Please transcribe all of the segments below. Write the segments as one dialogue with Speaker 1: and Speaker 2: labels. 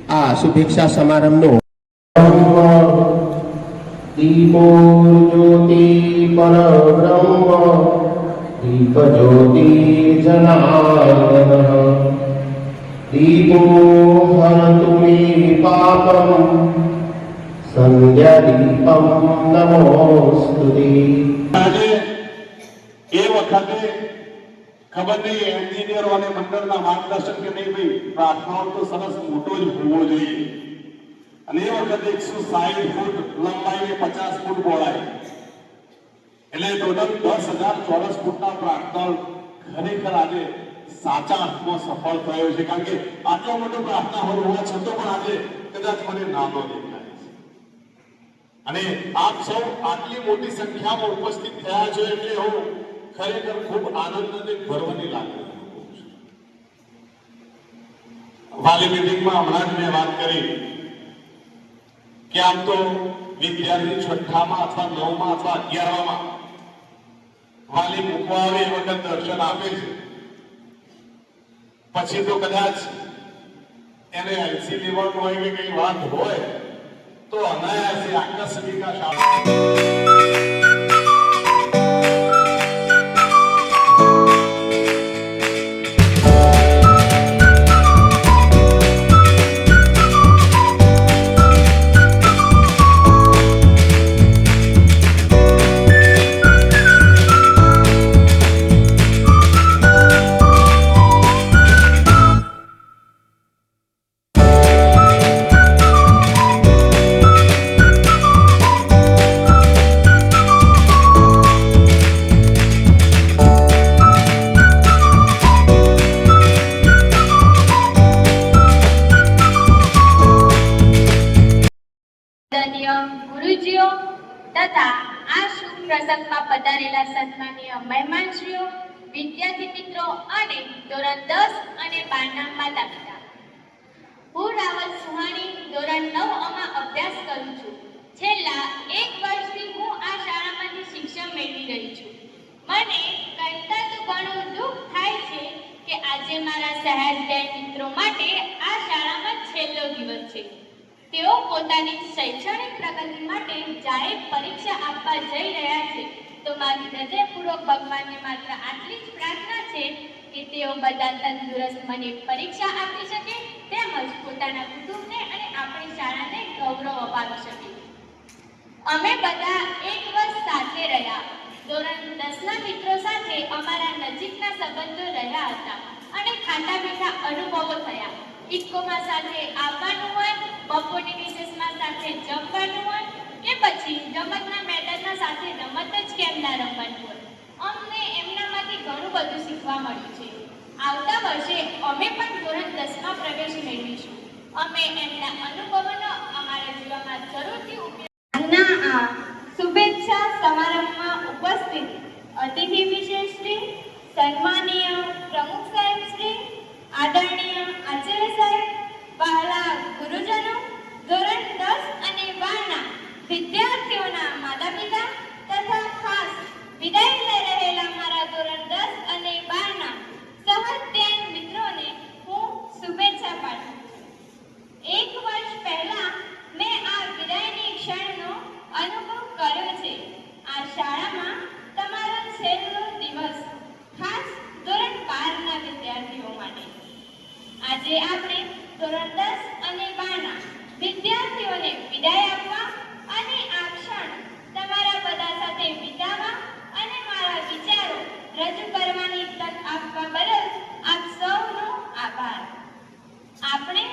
Speaker 1: આ શુભેચ્છા સમારંભનો
Speaker 2: दीपो ज्योति परब्रह्म दीप ज्योति जनार्दनः दीपो हरतु मे पापं संध्या दीपं नमोस्तुते।
Speaker 3: આજે એ વખતે ખબર નહીં એન્જિનિયરો અને મંડળના માર્ગદર્શન કે નહીં ભાઈ પ્રાર્થનાઓ તો સરસ મોટો જ હોવો જોઈએ અને એ વખતે 160 ફૂટ લંબાઈ ને 50 ફૂટ પહોળાઈ એટલે ટોટલ 10,000 ચોરસ ફૂટના પ્રાર્થના ખરેખર આજે સાચા અર્થમાં સફળ થયો છે કારણ કે આટલો મોટો પ્રાર્થના હોલ હોવા છતાં પણ આજે કદાચ મને નાનો દેખાય છે અને આપ સૌ આટલી મોટી સંખ્યામાં ઉપસ્થિત થયા છો એટલે હું ખરેખર ખૂબ આનંદ અને ગર્વની લાગણી અનુભવું છું। વાલી મીટિંગમાં હમણાં જ મેં વાત કરી કે આમ તો વિદ્યાર્થી 6મા અથવા 9મા અથવા 11માં વાલી મૂકવા આવે એ વખત દર્શન આપે છે પછી તો કદાચ એને એલસી લેવાનું હોય કે કઈ વાત હોય તો અનાયાસે આકસ્મિક
Speaker 4: ગુરુજીઓ તથા આ શુભ પ્રસંગમાં પધારેલા સન્માનીય મહેમાનશ્રીઓ, વિદ્યાર્થી મિત્રો અને ધોરણ 10 અને 12ના માતા પિતા, હું રાવલ સુહાણી ધોરણ 9માં અભ્યાસ કરું છું। છેલ્લા 1 વર્ષથી હું આ શાળામાંથી શિક્ષણ મેળવી રહી છું। મને કહેતા તો ઘણું દુઃખ થાય છે કે આજે મારા સહેજદય મિત્રો માટે આ શાળામાં છેલ્લો દિવસ છે। તેઓ પોતાની શૈક્ષણિક પ્રગતિ માટે જાહેર પરીક્ષા આપવા જઈ રહ્યા છે તો મારી હૃદયપૂર્વક ભગવાનને માત્ર આટલી જ પ્રાર્થના છે કે તેઓ બધા તંદુરસ્ત મને પરીક્ષા આપી શકે તેમજ પોતાના કુટુંબને અને આપણી શાળાને ગૌરવ અપાવી શકે। અમે બધા 1 વર્ષ સાથે રહ્યા। ધોરણ 10ના મિત્રો સાથે અમારા નજીકના સંબંધો રહ્યા હતા અને ખાટા મીઠા અનુભવો થયા। ઇકોમાં સાથે આવવાનું હોય, બપોરની રિસેસમાં સાથે જમવાનું હોય કે પછી રમતના મેદાનમાં સાથે રમત જ કેમ ના રમવાનું હોય, અમને એમનામાંથી ઘણું બધું શીખવા મળ્યું છે। આવતા વર્ષે અમે પણ ધોરણ 10માં પ્રવેશ મેળવીશું। અમે એમના અનુભવોનો અમારા જીવનમાં જરૂરથી ઉપયોગ આ શુભેચ્છા સમારંભમાં ઉપસ્થિત અતિથિ વિશેષ શ્રી, સન્માનીય પ્રમુખ સાહેબ શ્રી, આદરણીય આચાર્ય સાહેબ, વહાલા ગુરુજનો, ધોરણ 10 અને 12ના વિદ્યાર્થીઓના માતા પિતા તથા ખાસ વિદાય લઈ રહેલા મારા ધોરણ 10 અને 12ના સહાધ્યાયી મિત્રોને હું શુભેચ્છા પાઠવું છું। 1 વર્ષ પહેલા મેં આ વિદાયની ક્ષણનો અનુભવ કર્યો છે। આ શાળામાં તમારો છેલ્લો દિવસ, ખાસ ધોરણ 12ના વિદ્યાર્થીઓ માટે। આજે આપણે ધોરણ 10 અને 12ના વિદ્યાર્થીઓને વિદાય આપવા અને આ ક્ષણ તમારા બધા સાથે વિતાવવા અને મારા વિચારો રજૂ કરવાની તક આપવા બદલ આપ સૌનો આભાર। આપણે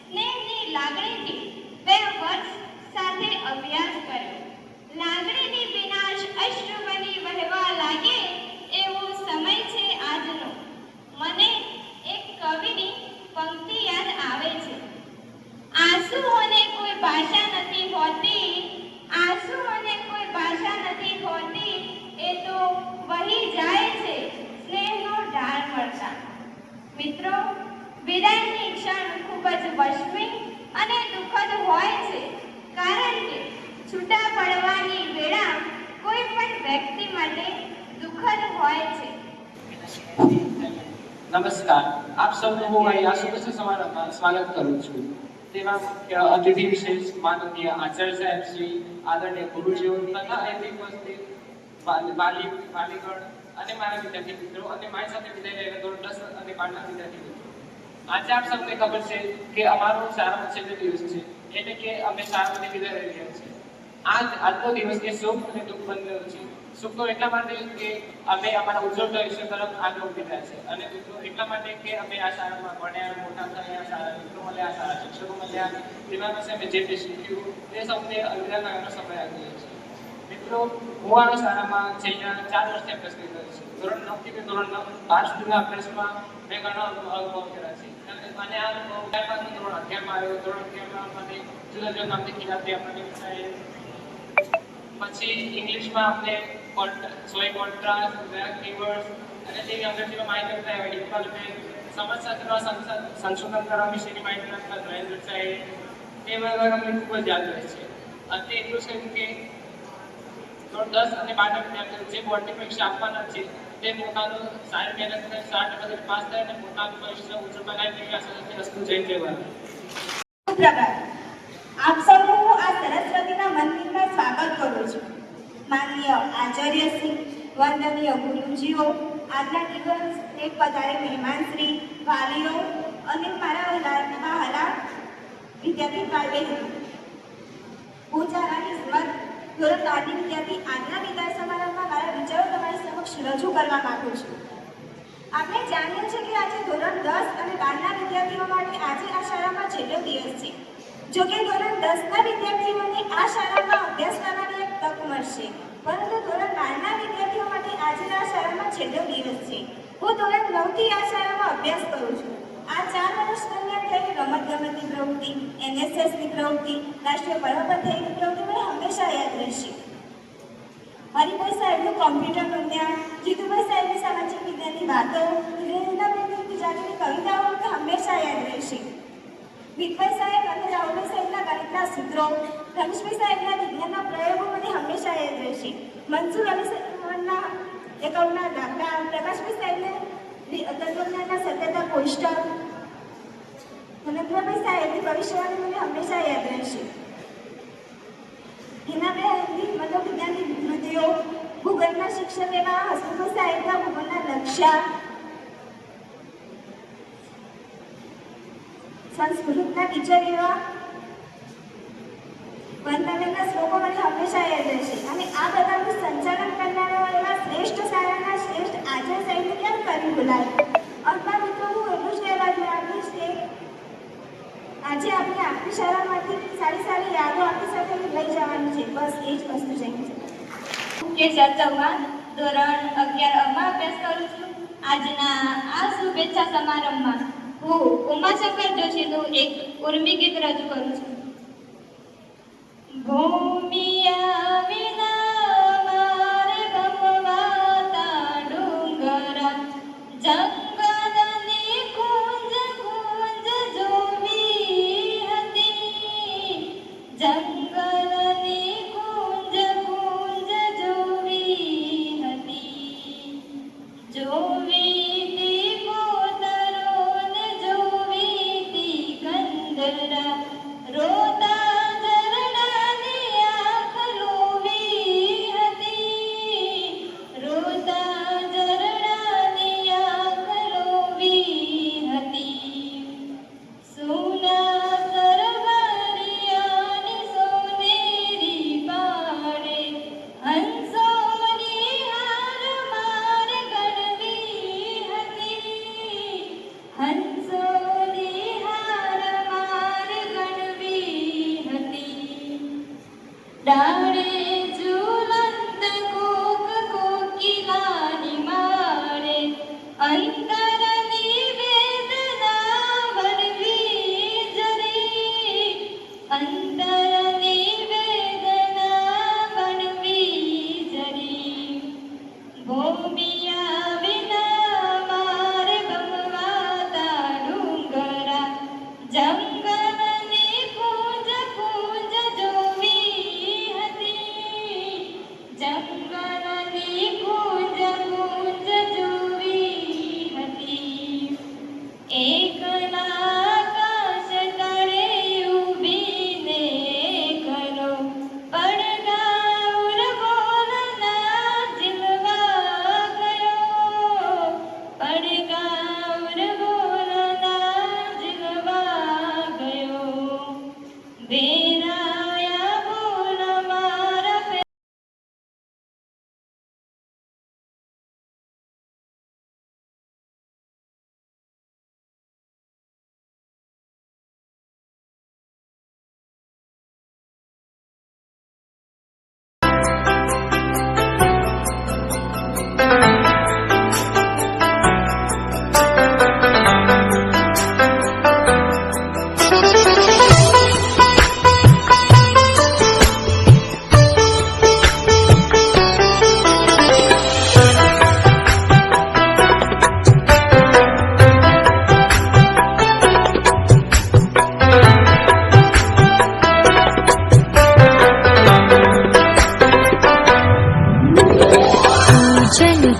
Speaker 4: સ્નેહની લાગણીથી 2 વર્ષ સાથે અભ્યાસ કર્યો। લાગણીની વિનાશ અશ્રુ બની વહેવા લાગે એવો સમય છે આજનો। મને એક કવિની પંક્તિ યાદ આવે છે, આંસુઓને કોઈ ભાષા નથી હોતી, આંસુઓને કોઈ ભાષા નથી હોતી, એ તો વહી જાય છે સ્નેહનો ઢાળ મળતા। મિત્રો, વિદાયની ક્ષણ ખૂબ જ વૈશ્વિક અને દુઃખદ હોય છે કારણ કે છૂટા પડવાની વેળા કોઈ પણ વ્યક્તિ માટે દુઃખદ હોય છે।
Speaker 5: નમસ્કાર, આપ સૌનું હું અહીં આ શુભેચ્છા સમારંભમાં સ્વાગત કરું છું। તેમાં મુખ્ય અતિથિ વિશેષ માનનીય આચાર્ય સાહેબ શ્રી, આદરણીય ગુરુજીઓ તથા એથી ઉપસ્થિત વાલીગણ અને મારા વિદ્યાર્થી મિત્રો અને મારી સાથે વિદાય લેવા ધોરણ 10 અને 12 ના વિદ્યાર્થી મિત્રો, આજે આપ સૌને ખબર છે કે અમારો શાળાનો છેલ્લો દિવસ છે, એટલે કે અમે શાળામાંથી વિદાય લઈ રહ્યા છીએ. આજનો દિવસ એ શુભ અને દુઃખ બંને છે. સુખ તો એટલા માટે કે અમે અમારા ઉજ્જવળ ભવિષ્ય તરફ આગળ વધી રહ્યા છે, અને દુઃખ તો એટલા માટે કે અમે આ શાળામાં ભણ્યા, મોટા થયા, સારા મિત્રો મળ્યા, સારા શિક્ષકો મળ્યા, તેના પાસે અમે જે તે શીખ્યું તે સૌને અલવિદા કહેવાનો સમય આવી ગયો છે. મિત્રો, હું આ શાળામાં છેલ્લા 4 વર્ષથી અભ્યાસ કરી રહ્યો છું. ધોરણ 9 થી ધોરણ 12 સુધીના અભ્યાસમાં મેં ઘણા અનુભવ કર્યા છે, અને આ અનુભવ ત્યારબાદ ધોરણ 11માં આવ્યો. ધોરણ 11માં મને જુદા જુદા નામથી ખીલાતી આપણને વિષય, પછી ઇંગ્લિશમાં આપણે કોન્ટ્રાસ્ટ, કીવર્ડ્સ અને તેની અંગ્રેજીમાં માહિતી આપતા ડેવલપમેન્ટ, સમાજશાસ્ત્રમાં સંશોધન કરવા વિશેની માહિતી આપતા ડ્રોઈંગ વિષય, તે બધા અમને ખૂબ જ યાદ રહે છે. અને એટલું છે કે ધોરણ 10 અને 12ના વિદ્યાર્થીઓ જે બોર્ડની પરીક્ષા આપવાના છે તે પોતાનું સારી મહેનત કરી 60% પાસ થાય અને પોતાનું ભવિષ્ય ઉજ્જવળ બનાવે તેવી આશા સાથે વસ્તુ જઈ જવાનું.
Speaker 6: સુપ્રભાત. આપ સૌનું હું આ સરસ્વતીના મંદિરમાં સ્વાગત કરું છું. માનનીય આચાર્યશ્રી, વંદનીય ગુરુજીઓ, આજના દિવસને પધારે મહેમાનશ્રી, વાલીઓ અને મારા વહાલા વિદ્યાર્થી ભાઈ બહેનો, હું ચારાની ધોરણ 12ની વિદ્યાર્થી આજના વિદાય સમારંભમાં મારા વિચારો તમારી સમક્ષ રજૂ કરવા માંગુ છું. આપણે જાણીએ છીએ કે આજે ધોરણ 10 અને 12ના વિદ્યાર્થીઓ માટે આજે આ શાળામાં છેલ્લો દિવસ છે. જો કે ધોરણ 10ના વિદ્યાર્થીઓને આ શાળામાં અભ્યાસ કરવાની એક તક મળશે, પરંતુ ધોરણ 12ના વિદ્યાર્થીઓ માટે આજે આ શાળામાં છેલ્લો દિવસ છે. હું ધોરણ 9થી આ શાળામાં અભ્યાસ કરું છું. આ 4 વર્ષ દરમિયાન થયેલી રમતગમતની પ્રવૃત્તિ, NSSની પ્રવૃત્તિ, રાષ્ટ્રીય પર્વ પર થયેલી પ્રવૃત્તિ મને હંમેશા યાદ રહેશે. હરિભાઈ સાહેબનું કોમ્પ્યુટરનું જ્ઞાન, જીતુભાઈ સાહેબની સામાજિક વિજ્ઞાનની વાતો, રેહનાબેનની ગુજરાતીની કવિતાઓ મને હંમેશા યાદ રહેશે. વિઠભાઈ સાહેબ અને રાહુલભાઈ સાહેબના ગણિતના સૂત્રો, રમેશભાઈ સાહેબના વિજ્ઞાનના પ્રયોગો મને હંમેશા યાદ રહેશે. મનસુર અલી સાહેબના એકાઉન્ટના દાખલા, પ્રકાશભાઈ સાહેબને તત્વજ્ઞાનના સત્યતા કોષ્ટક, મનોહરભાઈ સાહેબની ભવિષ્યવાણી મને હંમેશા યાદ રહેશે. હિનાબેનની મનોવિજ્ઞાનની વિકૃતિઓ, ભૂગોળના શિક્ષક એવા હસમુખભાઈ સાહેબના ભૂગોળના નકશા, સંસ્કૃતના ટીચર એવા વંદનાબેનના શ્લોકો મને હંમેશા યાદ રહેશે. અને આ બધાનું સંચાલન કરનારા એવા શ્રેષ્ઠ શાળાના શ્રેષ્ઠ આચાર્ય સાહેબને કેમ કરી ભૂલાય. અંતમાં મિત્રો, હું એટલું જ કહેવા માંગીશ કે આજે આપણે આપણી શાળામાંથી સારી સારી યાદો આપણી સાથે લઈ જવાની છે. બસ એ જ વસ્તુ છે.
Speaker 4: કેશર ચૌહાણ, ધોરણ 11માં અભ્યાસ કરું છું. આજના આ શુભેચ્છા સમારંભમાં હું ઉમાશંકર જોશીનું એક ઉર્મી ગીત રજૂ કરું છું. ભૂમિયા વિના મારે ભમવાતા ડુંગરા, જંગલની કુંજ કુંજ જોવી હતી, જંગલની કુંજ કુંજ જોવી હતી, જોવી તી કોતરોને જોવી તી કંદરા, રોતા ઝરણાની આંખ લોવી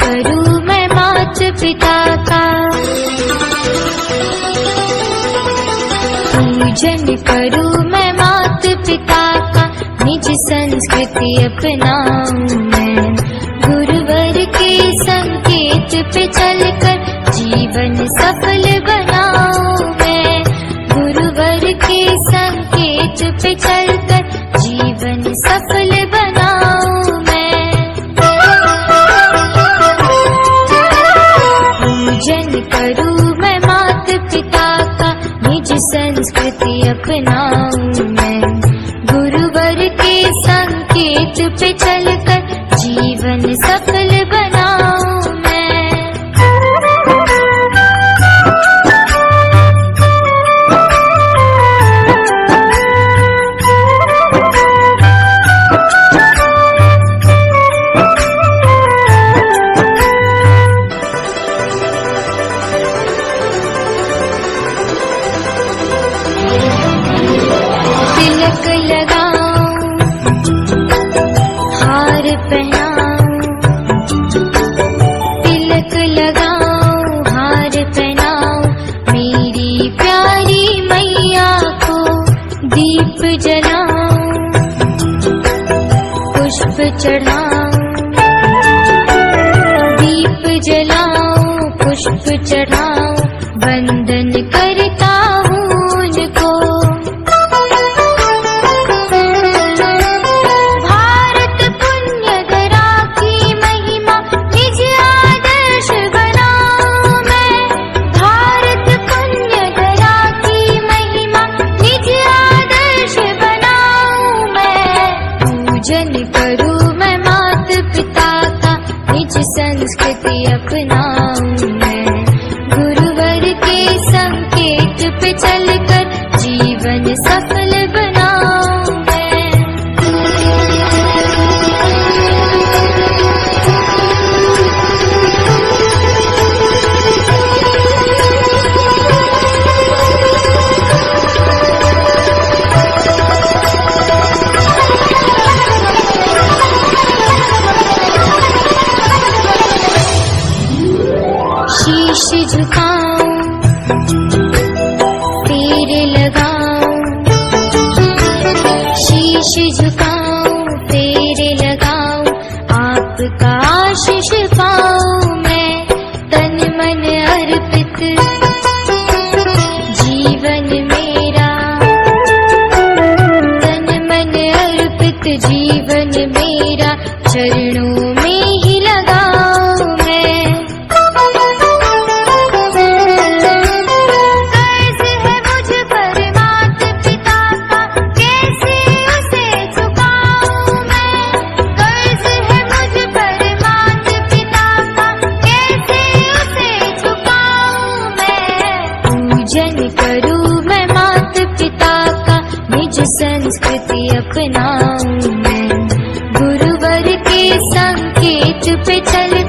Speaker 7: करूं मैं मात पिता का, पूजन करूं मैं मात पिता का, निज संस्कृति अपनाऊं मैं, गुरुवर के संकेत पे चलकर जीवन सफल बनाऊं मैं, गुरुवर के संकेत पे चलकर जीवन सफल बनाऊं मैं। पूजन करूं मैं मात पिता का, निज संस्कृति अपनाऊं मैं, गुरुवर के संकेत पे चलकर जीवन सफल बनाऊं मैं। तिलक लगाऊं, हार पहनाऊं, तिलक लगाऊं, हार पहनाऊं, मेरी प्यारी मैया को दीप जलाऊं, पुष्प चढ़ाऊं, दीप जलाऊं, पुष्प चढ़ाऊं, वंदन करता हूँ उनको। भारत पुण्य धरा की महिमा निज आदर्श बनाऊं मैं, भारत पुण्य धरा की महिमा निज आदर्श बनाऊं मैं। पूजन करूं मैं मात पिता का, निज संस्कृति अपनाऊं मैं, गुरुवर के संकेत पे चलकर जीवन सफल बनाऊं मैं। शीश झुकाऊं, फेरे लगाऊं, शीश झुकाऊं, फेरे लगाऊं, आपका आशीष पाऊं मैं, तन मन अर्पित जीवन मेरा, तन मन अर्पित जीवन मेरा, चरणों में ही लगाऊं मैं। कर्ज है मुझ पर मात पिता का, कैसे उसे चुकाऊं मैं, कर्ज है मुझ पर मात पिता का, कैसे उसे चुकाऊं मैं। पूजन करूं मैं मात पिता का, निज संस्कृति अपनाऊं मैं, गुरुवर के संकेत पे चल